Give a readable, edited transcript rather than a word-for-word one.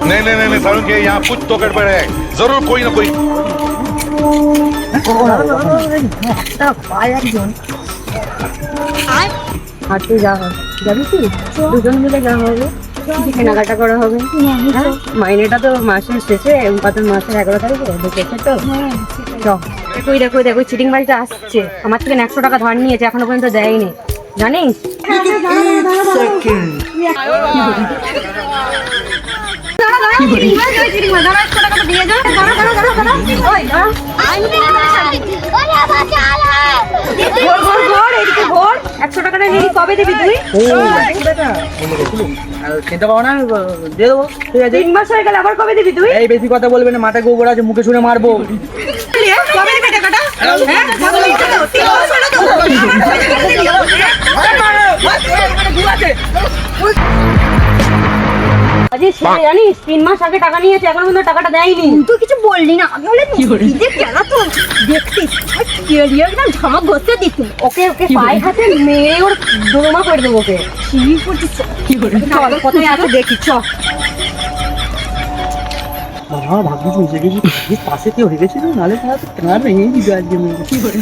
नहीं नहीं नहीं सारुण के यहाँ कुछ तो गड़बड़ है जरूर कोई ना कोई হাঁটতে যাওয়া যাবি কি দুজন মিলে যাওয়া হবে কেনাকাটা করা হবে মাইনেটা তো মাসের শেষে কত মাসের 11 তারিখে ঢুকেছে তো দেখো দেখো দেখো চিটিং বাড়িতে আসছে আমার থেকে 100 টাকা ধার নিয়েছে এখনো পর্যন্ত দেয়নি জানিস একশো টাকাটা নিয়ে কবে দিবি তুই খেতে পাবো না দিয়ে দেবো ঠিক আছে 3 মাস হয়ে গেল আবার কবে দিবি তুই এই বেশি কথা বলবে না মাথায় গোবর আছে মুখে শুনে মারবো কবে দিবি টাকাটা জানিস 3 মাস আগে টাকা নিয়েছে এখন পর্যন্ত টাকাটা দেয়নি তুই কিছু বললি না আমি বলে কেন তো দেখছিস একদম ঝামা ঘষতে দিত ওকে ওকে পায়ে হাতে মেরে ওর দোমা করে দেবো ওকে চল কোথায় আছে দেখি চ বাবা ভাগ্যিস মিশে গেছি পাশে কেউ হয়ে গেছিল নাহলে ভেঙে দিবে আজকে মেয়ে কি করে